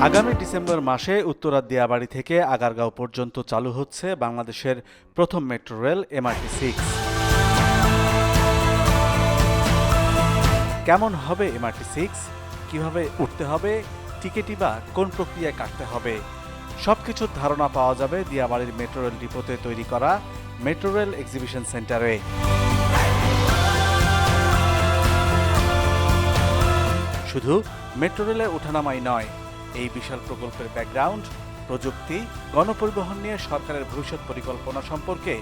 আগামী ডিসেম্বর মাসে উত্তরার দিয়াবাড়ি থেকে আগারগাঁও পর্যন্ত চালু হচ্ছে বাংলাদেশের প্রথম মেট্রো রেল MRT 6। কেমন হবে MRT 6, কিভাবে উঠতে হবে, টিকিটই বা কোন প্রক্রিয়ায় কাটতে হবে, সবকিছুর ধারণা পাওয়া যাবে দিয়াবাড়ির মেট্রো রেল ডিপোতে তৈরি করা মেট্রো রেল এক্সিবিশন সেন্টারে। শুধু মেট্রো রেলে ওঠানামাই নয়, এই বিশাল প্রকল্পের ব্যাকগ্রাউন্ড, প্রযুক্তি, গণপরিবহন নিয়ে সরকারের ভবিষ্যৎ পরিকল্পনা সম্পর্কে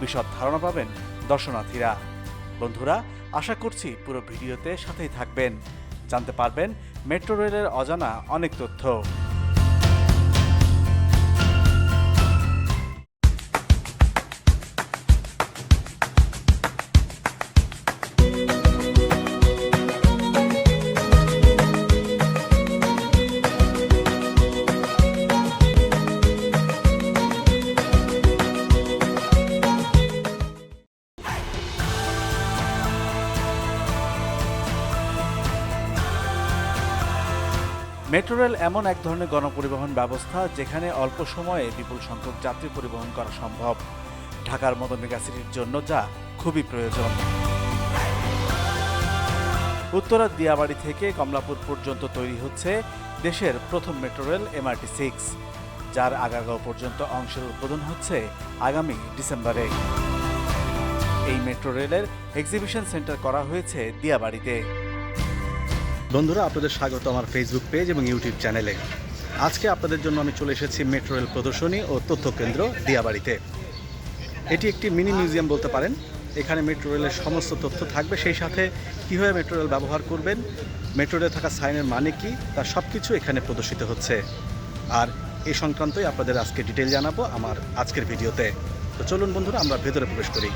বিশদ ধারণা পাবেন দর্শনার্থীরা। বন্ধুরা, আশা করছি পুরো ভিডিওতে সাথেই থাকবেন, জানতে পারবেন মেট্রো রেলের অজানা অনেক তথ্য। মেট্রো রেল এমন এক ধরনের গণপরিবহন ব্যবস্থা যেখানে অল্প সময়ে বিপুল সংখ্যক যাত্রী পরিবহন করা সম্ভব। ঢাকার মতো মেগাসিটির জন্য যা খুবই প্রয়োজন। উত্তরার দিয়াবাড়ি থেকে কমলাপুর পর্যন্ত তৈরি হচ্ছে দেশের প্রথম মেট্রো রেল MRT 6, যার আগারগাঁও পর্যন্ত অংশের উদ্বোধন হচ্ছে আগামী ডিসেম্বরে। এই মেট্রো রেলের এক্সিবিশন সেন্টার করা হয়েছে দিয়াবাড়িতে। বন্ধুরা, আপনাদের স্বাগত আমার ফেসবুক পেজ এবং ইউটিউব চ্যানেলে। আজকে আপনাদের জন্য আমি চলে এসেছি মেট্রো রেল প্রদর্শনী ও তথ্য কেন্দ্র দিয়াবাড়িতে। এটি একটি মিনি মিউজিয়াম বলতে পারেন। এখানে মেট্রো রেলের সমস্ত তথ্য থাকবে, সেই সাথে কীভাবে মেট্রো রেল ব্যবহার করবেন, মেট্রো রেলে থাকা সাইনের মানে কি, তার সব কিছু এখানে প্রদর্শিত হচ্ছে। আর এই সংক্রান্তই আপনাদের আজকে ডিটেল জানাবো আমার আজকের ভিডিওতে। তো চলুন বন্ধুরা, আমরা ভেতরে প্রবেশ করি।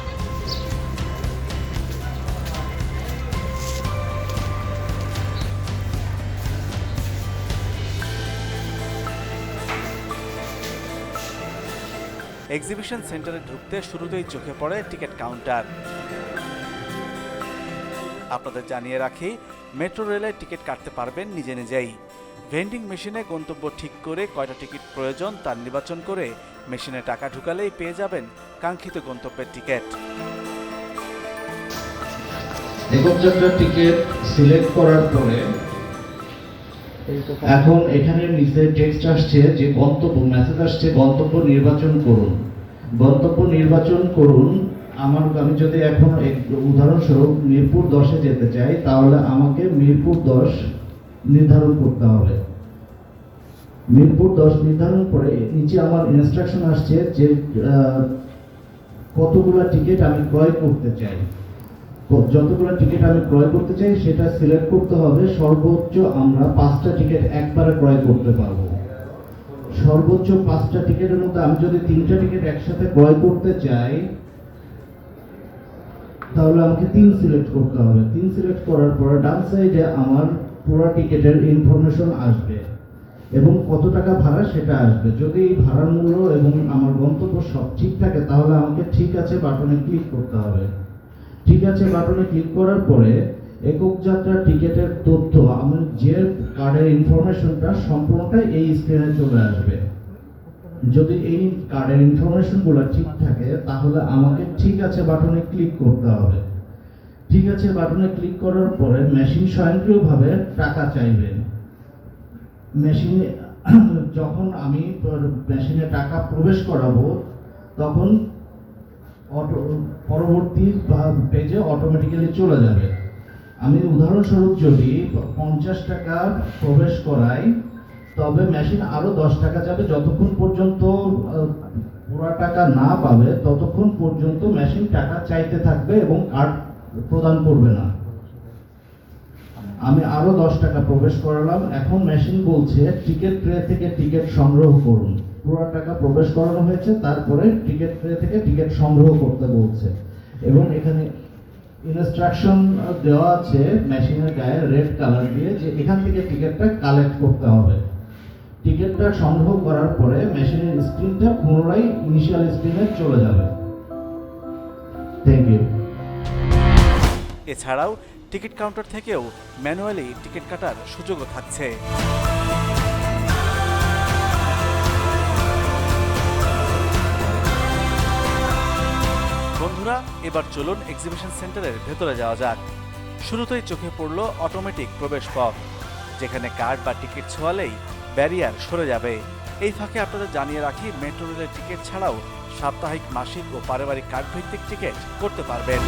এক্সিবিশন সেন্টারে ঢুকতে শুরুতেই চোখে পড়ে টিকিট কাউন্টার। আপনাদের জানিয়ে রাখি, মেট্রো রেলে টিকিট কাটতে পারবেন নিজে নিজেই। ভেন্ডিং মেশিনে গন্তব্য ঠিক করে কয়টা টিকিট প্রয়োজন তার নির্বাচন করে মেশিনে টাকা ঢুকালেই পেয়ে যাবেন কাঙ্ক্ষিত গন্তব্যের টিকিট। একক যাত্রার টিকিট সিলেক্ট করার পরে এখন এখানে নিচে টেক্সট আসছে যে গন্তব্য, মেসেজ আসছে গন্তব্য নির্বাচন করুন। গন্তব্য নির্বাচন করুন। আমি যদি এখন উদাহরণস্বরূপ মিরপুর 10-এ যেতে চাই, তাহলে আমাকে মিরপুর 10 নির্ধারণ করতে হবে। মিরপুর 10 নির্ধারণ করে নিচে আমার ইনস্ট্রাকশন আসছে যে কতগুলো টিকিট আমি ক্রয় করতে চাই। যতগুলো টিকিট আমি ক্রয় করতে চাই সেটা সিলেক্ট করতে হবে। সর্বোচ্চ আমরা 5টা টিকিট একবারে ক্রয় করতে পারবো। সর্বোচ্চ 5টা টিকিটের মধ্যে আমি যদি 3টা টিকিট একসাথে ক্রয় করতে চাই, তাহলে আমাকে 3 সিলেক্ট করতে হবে। 3 সিলেক্ট করার পরে ডান সাইডে আমার পুরো টিকিটের ইনফরমেশন আসবে এবং কত টাকা ভাড়া সেটা আসবে। যদি ভাড়ার মূল্য এবং আমার গন্তব্য সব ঠিক থাকে, তাহলে আমাকে ঠিক আছে বাটনে ক্লিক করতে হবে। ঠিক আছে বাটনে ক্লিক করার পরে একক যাত্রার টিকিটের তথ্য, আমার যে কার্ডের ইনফরমেশনটা সম্পূর্ণটাই এই স্ক্রিনে চলে আসবে। যদি এই কার্ডের ইনফরমেশনগুলো ঠিক থাকে, তাহলে আমাকে ঠিক আছে বাটনে ক্লিক করতে হবে। ঠিক আছে বাটনে ক্লিক করার পরে মেশিন স্বয়ংক্রিয়ভাবে টাকা চাইবে। মেশিনে যখন আমি মেশিনে টাকা প্রবেশ করাবো, তখন পরবর্তী পেজে অটোমেটিক্যালি চলে যাবে। আমি উদাহরণস্বরূপ যদি 50 টাকা প্রবেশ করাই, তবে মেশিন আরো 10 টাকা যাবে। যতক্ষণ পর্যন্ত পুরো টাকা না পাবে, ততক্ষণ পর্যন্ত মেশিন টাকা চাইতে থাকবে এবং কার্ড প্রদান করবে না। আমি আরো 10 টাকা প্রবেশ করালাম। এখন মেশিন বলছে টিকিট ট্রে থেকে টিকিট সংগ্রহ করুন। পুরো টাকা প্রবেশ করানো হয়েছে, তারপরে টিকিট ট্রে থেকে টিকিট সংগ্রহ করতে বলছে এবং এখানে ইনস্ট্রাকশন দেওয়া আছে মেশিনের গায়ে রেড কালার দিয়ে যে এখান থেকে টিকিটটা কালেক্ট করতে হবে। টিকিটটা সংগ্রহ করার পরে মেশিনের স্ক্রিনটা পুনরায় ইনিশিয়াল স্ক্রিনে চলে যাবে। Thank you. এছাড়াও টিকিট কাউন্টার থেকেও ম্যানুয়ালি টিকিট কাটার সুযোগও থাকছে। বন্ধুরা, এবার চলুন এক্সিবিশন সেন্টারের ভেতরে যাওয়া যাক। শুরুতেই চোখে পড়ল অটোমেটিক প্রবেশ পথ, যেখানে কার্ড বা টিকিট ছোঁয়ালেই ব্যারিয়ার সরে যাবে। এই ফাঁকে আপনাদের জানিয়ে রাখি, মেট্রো রেলের টিকিট ছাড়াও সাপ্তাহিক, মাসিক ও পারিবারিক কার্ড ভিত্তিক টিকিট করতে পারবেন।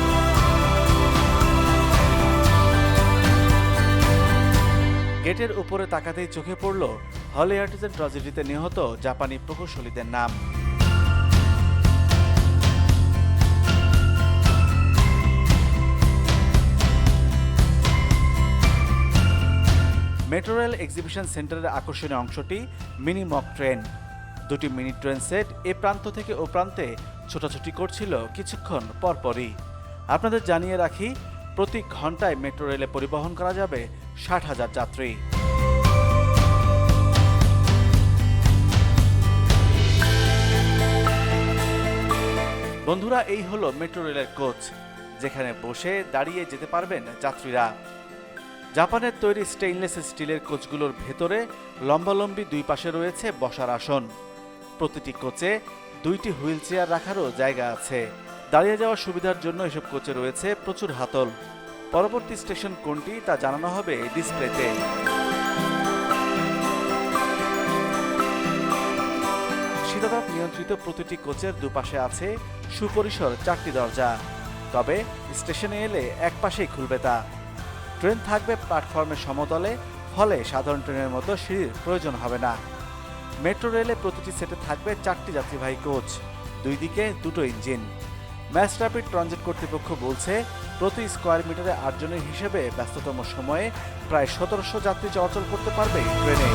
গেটের উপরে তাকাতেই চোখে পড়ল হলি আর্টিজান ট্র্যাজেডিতে নিহত জাপানি প্রকৌশলীদের নাম। মেট্রো রেল এক্সিবিশন সেন্টারের আকর্ষণীয় অংশটি মিনি মক ট্রেন। দুটি মিনি ট্রেন সেট এ প্রান্ত থেকে ও প্রান্তে ছোটাছুটি করছিল কিছুক্ষণ পরপরই। আপনাদের জানিয়ে রাখি, প্রতি ঘন্টায় মেট্রো রেলে পরিবহন করা যাবে 60,000 যাত্রী। বন্ধুরা, এই হলো মেট্রো রেলের কোচ, যেখানে বসে দাঁড়িয়ে যেতে পারবেন যাত্রীরা। জাপানের তৈরি স্টেইনলেস স্টিলের কোচগুলোর ভেতরে লম্বালম্বি দুই পাশে রয়েছে বসার আসন। প্রতিটি কোচে 2টি হুইল চেয়ার রাখারও জায়গা আছে। দাঁড়িয়ে যাওয়ার সুবিধার জন্য এসব কোচে রয়েছে প্রচুর হাতল। পরবর্তী স্টেশন কোনটি তা জানানো হবে ডিসপ্লেতে। শীতাতাপ নিয়ন্ত্রিত প্রতিটি কোচের দুপাশে আছে সুপরিসর 4টি দরজা, তবে স্টেশনে এলে এক পাশেই খুলবে তা। ট্রেন থাকবে প্ল্যাটফর্মের সমতলে, ফলে সাধারণ ট্রেনের মতো সিঁড়ির প্রয়োজন হবে না। মেট্রো রেলে প্রতিটি সেটে থাকবে 4টি যাত্রীবাহী কোচ, 2 দিকে 2টো ইঞ্জিন। ম্যাস র্যাপিড ট্রানজিট কর্তৃপক্ষ বলছে, প্রতি স্কোয়ার মিটারে 8 জনের হিসেবে ব্যস্ততম সময়ে প্রায় 1700 যাত্রী চলাচল করতে পারবে ট্রেনে।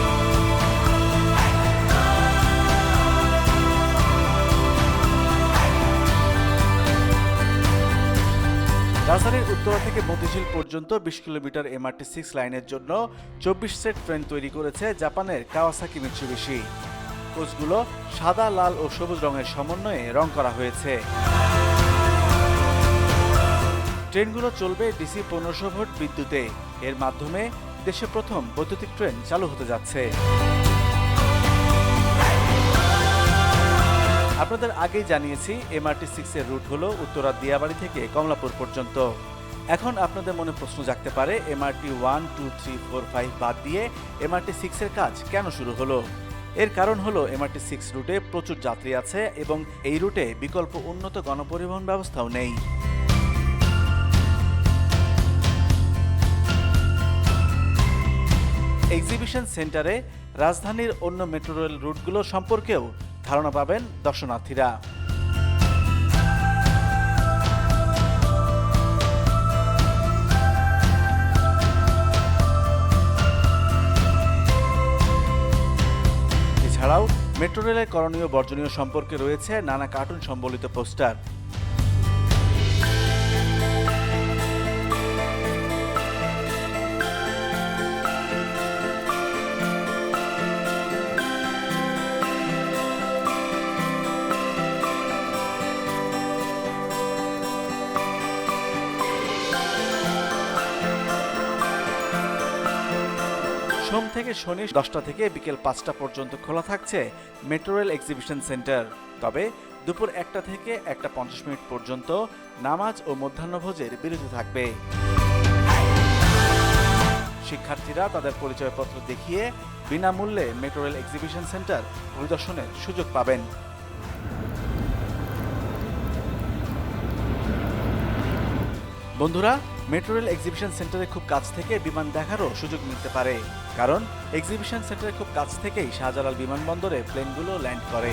রাজধানীর উত্তরা থেকে মতিঝিল পর্যন্ত 20 কিলোমিটার MRT 6 লাইনের জন্য 24 সেট ট্রেন তৈরি করেছে জাপানের কাওয়াসাকি মিৎসুবিশি। কোচগুলো সাদা, লাল ও সবুজ রঙের সমন্বয়ে রং করা হয়েছে। ট্রেনগুলো চলবে DC 1500 ভোল্ট বিদ্যুতে। এর মাধ্যমে দেশে প্রথম বৈদ্যুতিক ট্রেন চালু হতে যাচ্ছে। আপনাদের আগেই জানিয়েছি, MRT 6 এর রুট হলো উত্তরা দিয়াবাড়ি থেকে কমলাপুর পর্যন্ত। এখন আপনাদের মনে প্রশ্ন জাগতে পারে, MRT 1, 2, 3, 4, 5 বাদ দিয়ে MRT 6 এর কাজ কেন শুরু হলো? এর কারণ হলো MRT 6 রুটে প্রচুর যাত্রী আছে এবং এই রুটে বিকল্প উন্নত গণপরিবহন ব্যবস্থাও নেই। এক্সিবিশন সেন্টারে রাজধানীর অন্য মেট্রো রেল রুটগুলো সম্পর্কেও ধারণা পাবেন দর্শনার্থীরা। এছাড়াও মেট্রো রেলের করণীয় বর্জনীয় সম্পর্কে রয়েছে নানা কার্টুন সম্বলিত পোস্টার। সোম থেকে শনি 10টা থেকে বিকেল 5টা পর্যন্ত খোলা থাকছে মেট্রো রেল এক্সিবিশন সেন্টার। তবে দুপুর 1টা থেকে 1:50 পর্যন্ত নামাজ ও মধ্যাহ্নভোজের বিরতি থাকবে। শিক্ষার্থীরা তাদের পরিচয়পত্র দেখিয়ে বিনামূল্যে মেট্রো রেল এক্সিবিশন সেন্টার পরিদর্শনের সুযোগ পাবেন। বন্ধুরা, মেট্রো রেল এক্সিবিশন সেন্টারে খুব কাছ থেকে বিমান দেখারও সুযোগ মিলতে পারে, কারণ এক্সিবিশন সেন্টারে খুব কাছ থেকেই শাহজালাল বিমানবন্দরে প্লেনগুলো ল্যান্ড করে।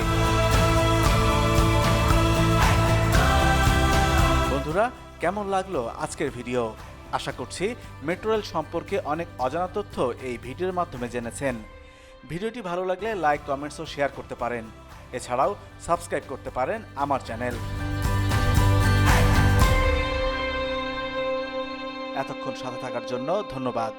বন্ধুরা, কেমন লাগলো আজকের ভিডিও? আশা করছি মেট্রো রেল সম্পর্কে অনেক অজানা তথ্য এই ভিডিওর মাধ্যমে জেনেছেন। ভিডিওটি ভালো লাগলে লাইক, কমেন্টস ও শেয়ার করতে পারেন। এছাড়াও সাবস্ক্রাইব করতে পারেন আমার চ্যানেল। এতক্ষণ সাথে থাকার জন্য ধন্যবাদ।